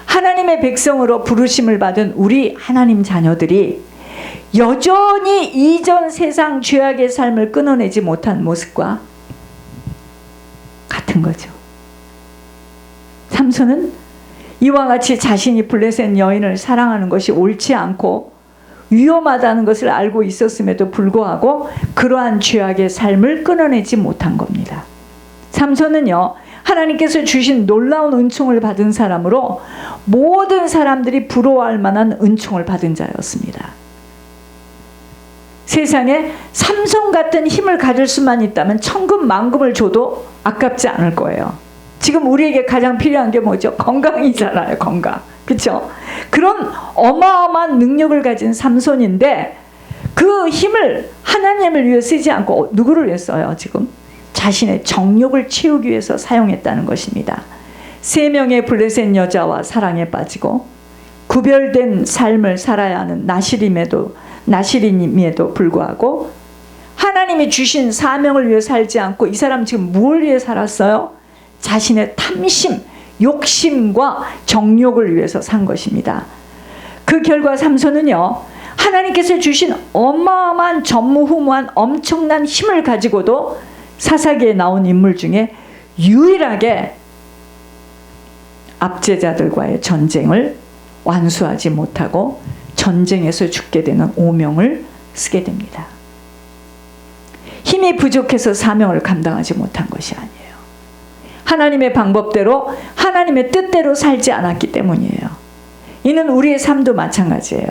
하나님의 백성으로 부르심을 받은 우리 하나님 자녀들이 여전히 이전 세상 죄악의 삶을 끊어내지 못한 모습과 같은 거죠. 삼손은 이와 같이 자신이 블레셋 여인을 사랑하는 것이 옳지 않고 위험하다는 것을 알고 있었음에도 불구하고 그러한 죄악의 삶을 끊어내지 못한 겁니다. 삼손은요, 하나님께서 주신 놀라운 은총을 받은 사람으로 모든 사람들이 부러워할 만한 은총을 받은 자였습니다. 세상에 삼손 같은 힘을 가질 수만 있다면 천금 만금을 줘도 아깝지 않을 거예요. 지금 우리에게 가장 필요한 게 뭐죠? 건강이잖아요. 건강. 그렇죠? 그런 어마어마한 능력을 가진 삼손인데 그 힘을 하나님을 위해 쓰지 않고 누구를 위해 써요? 지금 자신의 정욕을 채우기 위해서 사용했다는 것입니다. 3명의 블레셋 여자와 사랑에 빠지고 구별된 삶을 살아야 하는 나시림에도 불구하고 하나님이 주신 사명을 위해 살지 않고 이 사람 지금 뭘 위해 살았어요? 자신의 탐심, 욕심과 정욕을 위해서 산 것입니다. 그 결과 삼손은요, 하나님께서 주신 어마어마한 전무후무한 엄청난 힘을 가지고도 사사기에 나온 인물 중에 유일하게 압제자들과의 전쟁을 완수하지 못하고 전쟁에서 죽게 되는 오명을 쓰게 됩니다. 힘이 부족해서 사명을 감당하지 못한 것이 아니에요. 하나님의 방법대로 하나님의 뜻대로 살지 않았기 때문이에요. 이는 우리의 삶도 마찬가지예요.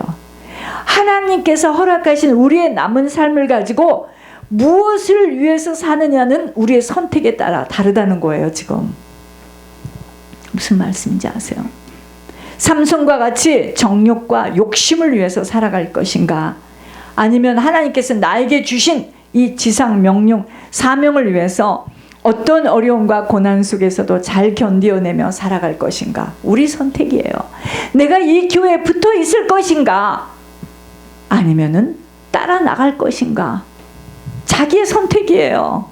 하나님께서 허락하신 우리의 남은 삶을 가지고 무엇을 위해서 사느냐는 우리의 선택에 따라 다르다는 거예요. 지금 무슨 말씀인지 아세요? 삼손과 같이 정욕과 욕심을 위해서 살아갈 것인가, 아니면 하나님께서 나에게 주신 이 지상 명령 사명을 위해서 어떤 어려움과 고난 속에서도 잘 견디어내며 살아갈 것인가, 우리 선택이에요. 내가 이 교회에 붙어 있을 것인가, 아니면은 따라 나갈 것인가, 자기의 선택이에요.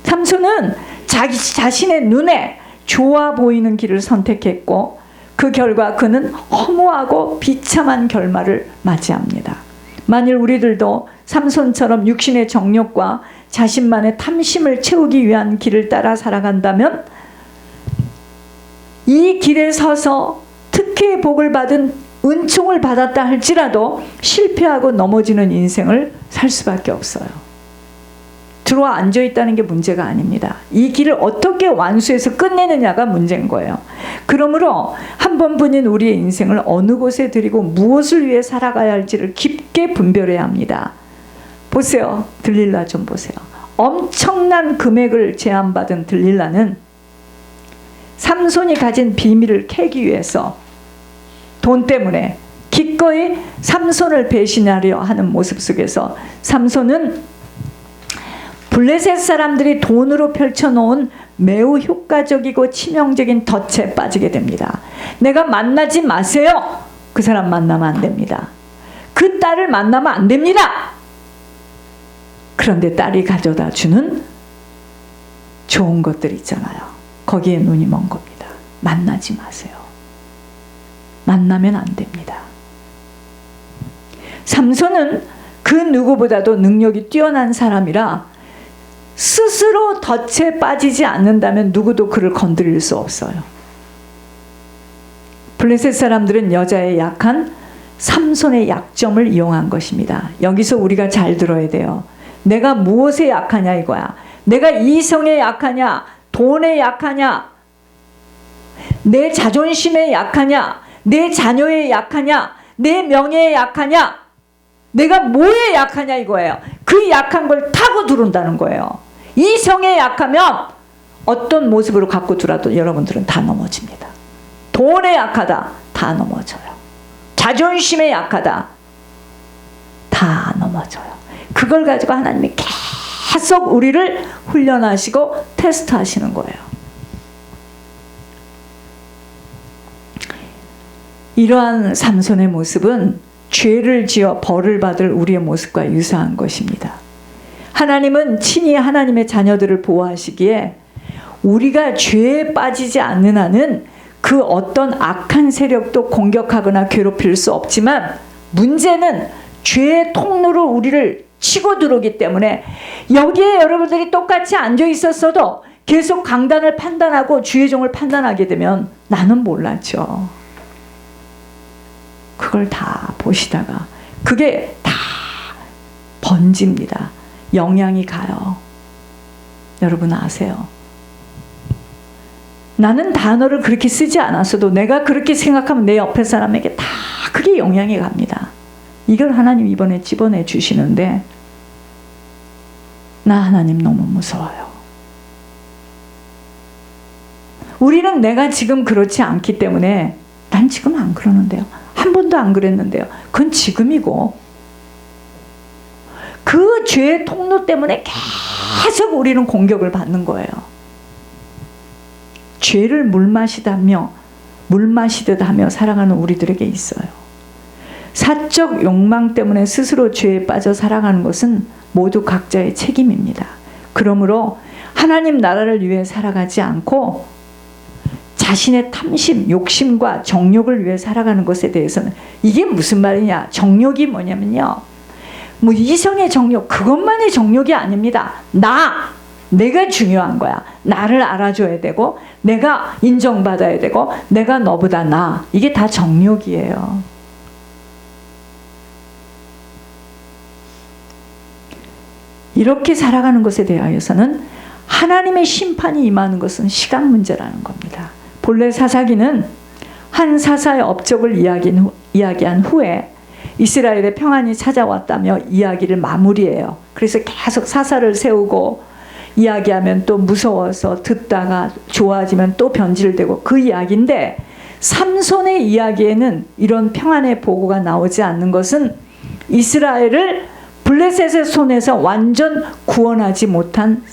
삼손은 자기 자신의 눈에 좋아 보이는 길을 선택했고 그 결과 그는 허무하고 비참한 결말을 맞이합니다. 만일 우리들도 삼손처럼 육신의 정욕과 자신만의 탐심을 채우기 위한 길을 따라 살아간다면 이 길에 서서 특혜의 복을 받은 은총을 받았다 할지라도 실패하고 넘어지는 인생을 살 수밖에 없어요. 들어와 앉아있다는 게 문제가 아닙니다. 이 길을 어떻게 완수해서 끝내느냐가 문제인 거예요. 그러므로 한 번뿐인 우리의 인생을 어느 곳에 드리고 무엇을 위해 살아가야 할지를 깊게 분별해야 합니다. 보세요. 들릴라 좀 보세요. 엄청난 금액을 제안받은 들릴라는 삼손이 가진 비밀을 캐기 위해서 돈 때문에 기꺼이 삼손을 배신하려 하는 모습 속에서 삼손은 블레셋 사람들이 돈으로 펼쳐놓은 매우 효과적이고 치명적인 덫에 빠지게 됩니다. 내가 만나지 마세요. 그 사람 만나면 안 됩니다. 그 딸을 만나면 안 됩니다. 그런데 딸이 가져다 주는 좋은 것들 있잖아요. 거기에 눈이 먼 겁니다. 만나지 마세요. 만나면 안 됩니다. 삼손은 그 누구보다도 능력이 뛰어난 사람이라 스스로 덫에 빠지지 않는다면 누구도 그를 건드릴 수 없어요. 블레셋 사람들은 여자의 약한 삼손의 약점을 이용한 것입니다. 여기서 우리가 잘 들어야 돼요. 내가 무엇에 약하냐 이거야. 내가 이성에 약하냐, 돈에 약하냐, 내 자존심에 약하냐, 내 자녀에 약하냐, 내 명예에 약하냐, 내가 뭐에 약하냐 이거예요. 그 약한 걸 타고 들어온다는 거예요. 이성에 약하면 어떤 모습으로 갖고 들어도 여러분들은 다 넘어집니다. 돈에 약하다, 다 넘어져요. 자존심에 약하다, 다 넘어져요. 그걸 가지고 하나님이 계속 우리를 훈련하시고 테스트하시는 거예요. 이러한 삼손의 모습은 죄를 지어 벌을 받을 우리의 모습과 유사한 것입니다. 하나님은 친히 하나님의 자녀들을 보호하시기에 우리가 죄에 빠지지 않는 한은 그 어떤 악한 세력도 공격하거나 괴롭힐 수 없지만, 문제는 죄의 통로로 우리를 치고 들어오기 때문에 여기에 여러분들이 똑같이 앉아 있었어도 계속 강단을 판단하고 주의 종을 판단하게 되면 나는 몰랐죠. 그걸 다 보시다가 그게 다 번집니다. 영향이 가요. 여러분 아세요? 나는 단어를 그렇게 쓰지 않았어도 내가 그렇게 생각하면 내 옆에 사람에게 다 그게 영향이 갑니다. 이걸 하나님 이번에 집어내 주시는데 나 하나님 너무 무서워요. 우리는 내가 지금 그렇지 않기 때문에 난 지금 안 그러는데요. 한 번도 안 그랬는데요. 그건 지금이고 그 죄의 통로 때문에 계속 우리는 공격을 받는 거예요. 죄를 물마시듯 하며 살아가는 우리들에게 있어요. 사적 욕망 때문에 스스로 죄에 빠져 살아가는 것은 모두 각자의 책임입니다. 그러므로 하나님 나라를 위해 살아가지 않고 자신의 탐심, 욕심과 정욕을 위해 살아가는 것에 대해서는, 이게 무슨 말이냐? 정욕이 뭐냐면요, 뭐 이성의 정욕, 그것만이 정욕이 아닙니다. 내가 중요한 거야. 나를 알아줘야 되고, 내가 인정받아야 되고, 내가 너보다 나. 이게 다 정욕이에요. 이렇게 살아가는 것에 대하여서는 하나님의 심판이 임하는 것은 시간 문제라는 겁니다. 본래 사사기는 한 사사의 업적을 이야기한 후에 이스라엘의 평안이 찾아왔다며 이야기를 마무리해요. 그래서 계속 사사를 세우고 이야기하면 또 무서워서 듣다가 좋아지면 또 변질되고 그 이야기인데, 삼손의 이야기에는 이런 평안의 보고가 나오지 않는 것은 이스라엘을 블레셋의 손에서 완전 구원하지 못한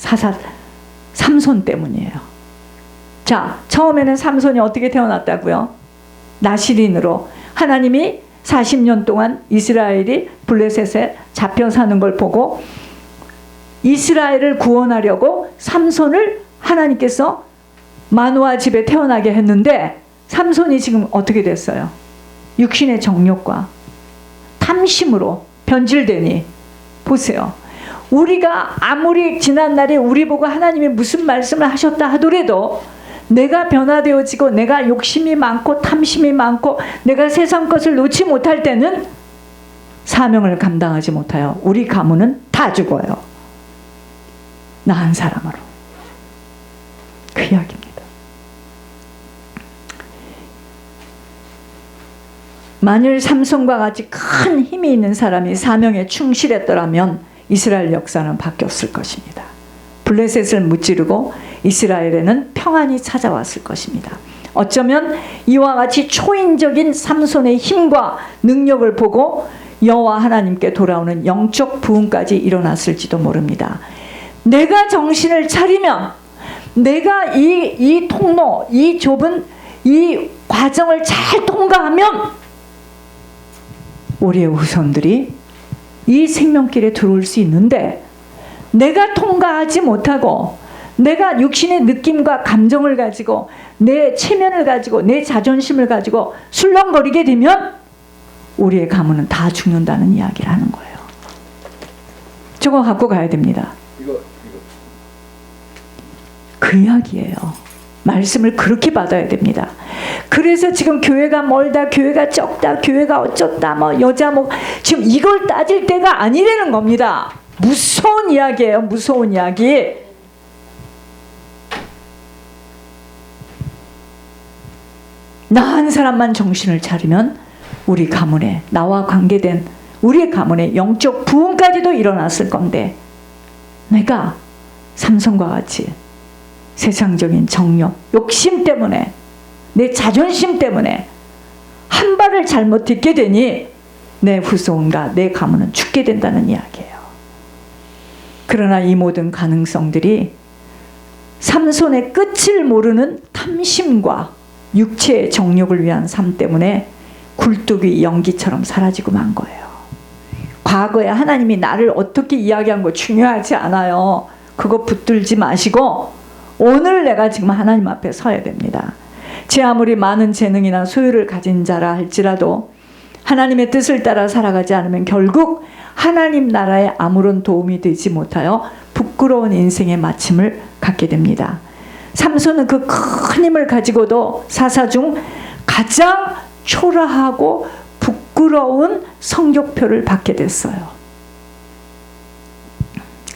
삼손 때문이에요. 자, 처음에는 삼손이 어떻게 태어났다고요? 나실인으로. 하나님이 40년 동안 이스라엘이 블레셋에 잡혀 사는 걸 보고 이스라엘을 구원하려고 삼손을 하나님께서 마노아 집에 태어나게 했는데, 삼손이 지금 어떻게 됐어요? 육신의 정욕과 탐심으로 변질되니, 보세요. 우리가 아무리 지난날에 우리 보고 하나님이 무슨 말씀을 하셨다 하더라도 내가 변화되어지고 내가 욕심이 많고 탐심이 많고 내가 세상 것을 놓지 못할 때는 사명을 감당하지 못하여 우리 가문은 다 죽어요. 나 한 사람으로. 그 이야기입니다. 만일 삼손과 같이 큰 힘이 있는 사람이 사명에 충실했더라면 이스라엘 역사는 바뀌었을 것입니다. 블레셋을 무찌르고 이스라엘에는 평안이 찾아왔을 것입니다. 어쩌면 이와 같이 초인적인 삼손의 힘과 능력을 보고 여호와 하나님께 돌아오는 영적 부흥까지 일어났을지도 모릅니다. 내가 정신을 차리면, 내가 이 통로, 이 좁은 이 과정을 잘 통과하면 우리의 후손들이 이 생명길에 들어올 수 있는데, 내가 통과하지 못하고 내가 육신의 느낌과 감정을 가지고 내 체면을 가지고 내 자존심을 가지고 술렁거리게 되면 우리의 가문은 다 죽는다는 이야기를 하는 거예요. 저거 갖고 가야 됩니다. 그 이야기예요. 말씀을 그렇게 받아야 됩니다. 그래서 지금 교회가 멀다, 교회가 적다, 교회가 어쩌다, 뭐 여자 뭐, 지금 이걸 따질 때가 아니라는 겁니다. 무서운 이야기예요. 무서운 이야기. 나 한 사람만 정신을 차리면 우리 가문에, 나와 관계된 우리의 가문에 영적 부흥까지도 일어났을 건데, 내가 삼손과 같이 세상적인 정욕, 욕심 때문에, 내 자존심 때문에 한 발을 잘못 딛게 되니 내 후손과 내 가문은 죽게 된다는 이야기예요. 그러나 이 모든 가능성들이 삼손의 끝을 모르는 탐심과 육체의 정욕을 위한 삶 때문에 굴뚝이 연기처럼 사라지고 만 거예요. 과거에 하나님이 나를 어떻게 이야기한 거 중요하지 않아요. 그거 붙들지 마시고 오늘 내가 지금 하나님 앞에 서야 됩니다. 제 아무리 많은 재능이나 소유를 가진 자라 할지라도 하나님의 뜻을 따라 살아가지 않으면 결국 하나님 나라에 아무런 도움이 되지 못하여 부끄러운 인생의 마침을 갖게 됩니다. 삼손은 그 큰 힘을 가지고도 사사 중 가장 초라하고 부끄러운 성적표를 받게 됐어요.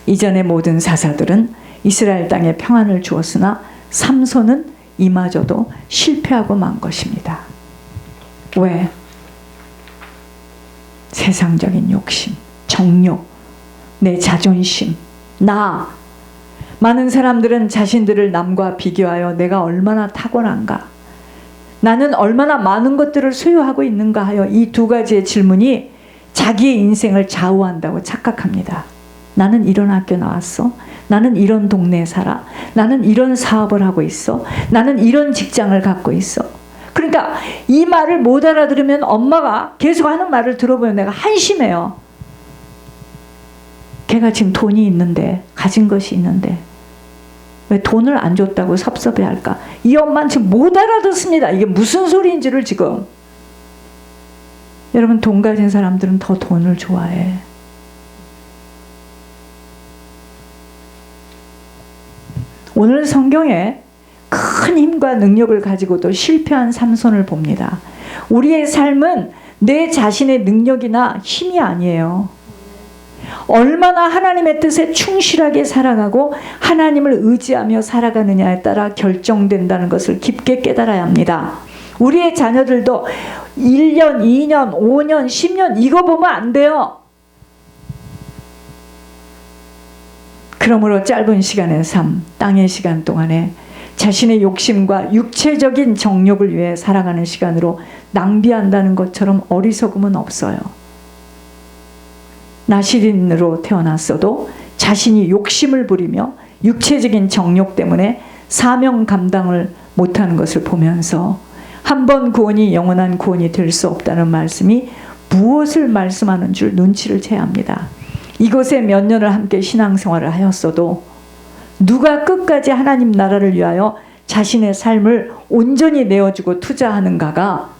이전의 모든 사사들은 이스라엘 땅에 평안을 주었으나 삼손은 이마저도 실패하고 만 것입니다. 왜? 세상적인 욕심, 정욕, 내 자존심, 나. 많은 사람들은 자신들을 남과 비교하여 내가 얼마나 탁월한가, 나는 얼마나 많은 것들을 소유하고 있는가 하여 이 두 가지의 질문이 자기의 인생을 좌우한다고 착각합니다. 나는 이런 학교 나왔어. 나는 이런 동네에 살아. 나는 이런 사업을 하고 있어. 나는 이런 직장을 갖고 있어. 그러니까 이 말을 못 알아들으면 엄마가 계속 하는 말을 들어보면 내가 한심해요. 걔가 지금 돈이 있는데, 가진 것이 있는데 왜 돈을 안 줬다고 섭섭해할까? 이 엄마는 지금 못 알아듣습니다. 이게 무슨 소리인지를 지금. 여러분, 돈 가진 사람들은 더 돈을 좋아해. 오늘 성경에 큰 힘과 능력을 가지고도 실패한 삼손을 봅니다. 우리의 삶은 내 자신의 능력이나 힘이 아니에요. 얼마나 하나님의 뜻에 충실하게 살아가고 하나님을 의지하며 살아가느냐에 따라 결정된다는 것을 깊게 깨달아야 합니다. 우리의 자녀들도 1년, 2년, 5년, 10년 이거 보면 안 돼요. 그러므로 짧은 시간의 삶, 땅의 시간 동안에 자신의 욕심과 육체적인 정욕을 위해 살아가는 시간으로 낭비한다는 것처럼 어리석음은 없어요. 나시린으로 태어났어도 자신이 욕심을 부리며 육체적인 정욕 때문에 사명 감당을 못하는 것을 보면서 한 번 구원이 영원한 구원이 될 수 없다는 말씀이 무엇을 말씀하는 줄 눈치를 채야 합니다. 이곳에 몇 년을 함께 신앙생활을 하였어도 누가 끝까지 하나님 나라를 위하여 자신의 삶을 온전히 내어주고 투자하는가가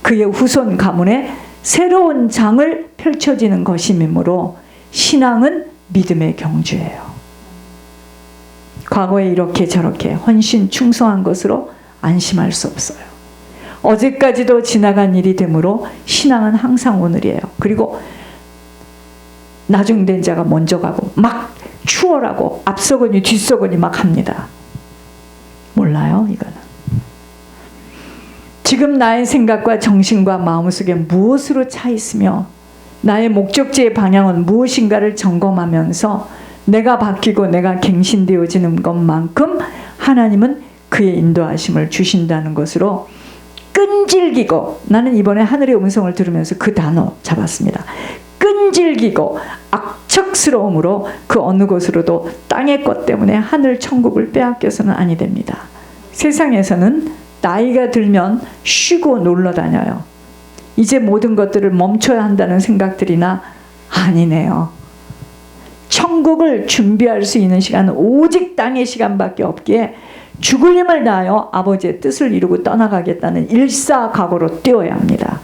그의 후손 가문에 새로운 장을 펼쳐지는 것이므로 신앙은 믿음의 경주예요. 과거에 이렇게 저렇게 헌신 충성한 것으로 안심할 수 없어요. 어제까지도 지나간 일이 되므로 신앙은 항상 오늘이에요. 그리고 나중된 자가 먼저 가고 막 추월하고 앞서거니 뒤서거니 막 합니다. 몰라요, 이거는. 지금 나의 생각과 정신과 마음속에 무엇으로 차 있으며 나의 목적지의 방향은 무엇인가를 점검하면서 내가 바뀌고 내가 갱신되어지는 것만큼 하나님은 그의 인도하심을 주신다는 것으로 끈질기고, 나는 이번에 하늘의 음성을 들으면서 그 단어 잡았습니다. 끈질기고 악척스러움으로 그 어느 곳으로도 땅의 것 때문에 하늘 천국을 빼앗겨서는 아니 됩니다. 세상에서는 나이가 들면 쉬고 놀러 다녀요. 이제 모든 것들을 멈춰야 한다는 생각들이나 아니네요. 천국을 준비할 수 있는 시간은 오직 땅의 시간밖에 없기에 죽을 힘을 다하여 아버지의 뜻을 이루고 떠나가겠다는 일사각오로 뛰어야 합니다.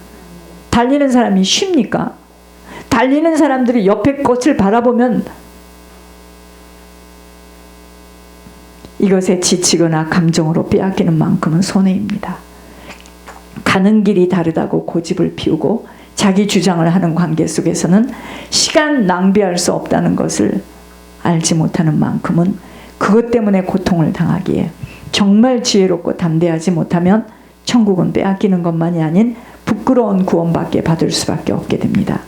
달리는 사람이 쉽니까? 달리는 사람들이 옆에 꽃을 바라보면 이것에 지치거나 감정으로 빼앗기는 만큼은 손해입니다. 가는 길이 다르다고 고집을 피우고 자기 주장을 하는 관계 속에서는 시간 낭비할 수 없다는 것을 알지 못하는 만큼은 그것 때문에 고통을 당하기에 정말 지혜롭고 담대하지 못하면 천국은 빼앗기는 것만이 아닌 부끄러운 구원밖에 받을 수밖에 없게 됩니다.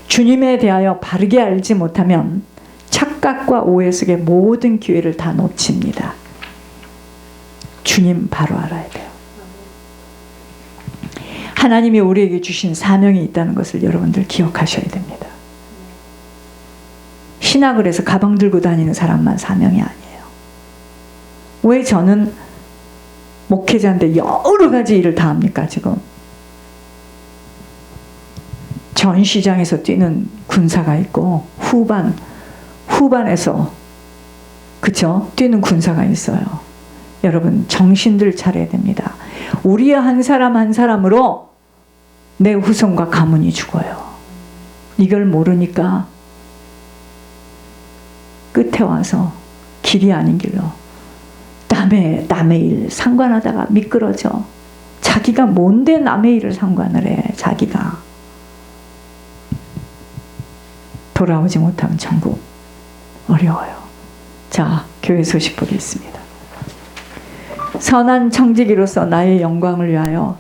주님에 대하여 바르게 알지 못하면 착각과 오해 속에 모든 기회를 다 놓칩니다. 주님 바로 알아야 돼요. 하나님이 우리에게 주신 사명이 있다는 것을 여러분들 기억하셔야 됩니다. 신학을 해서 가방 들고 다니는 사람만 사명이 아니에요. 왜 저는 목회자인데 여러 가지 일을 다 합니까 지금? 전시장에서 뛰는 군사가 있고 후반에서 그쵸? 뛰는 군사가 있어요. 여러분 정신들 차려야 됩니다. 우리의 한 사람 한 사람으로 내 후손과 가문이 죽어요. 이걸 모르니까 끝에 와서 길이 아닌 길로 남의 일 상관하다가 미끄러져. 자기가 뭔데 남의 일을 상관을 해. 자기가 돌아오지 못하면 천국 어려워요. 자, 교회 소식 보겠습니다. 선한 청지기로서 나의 영광을 위하여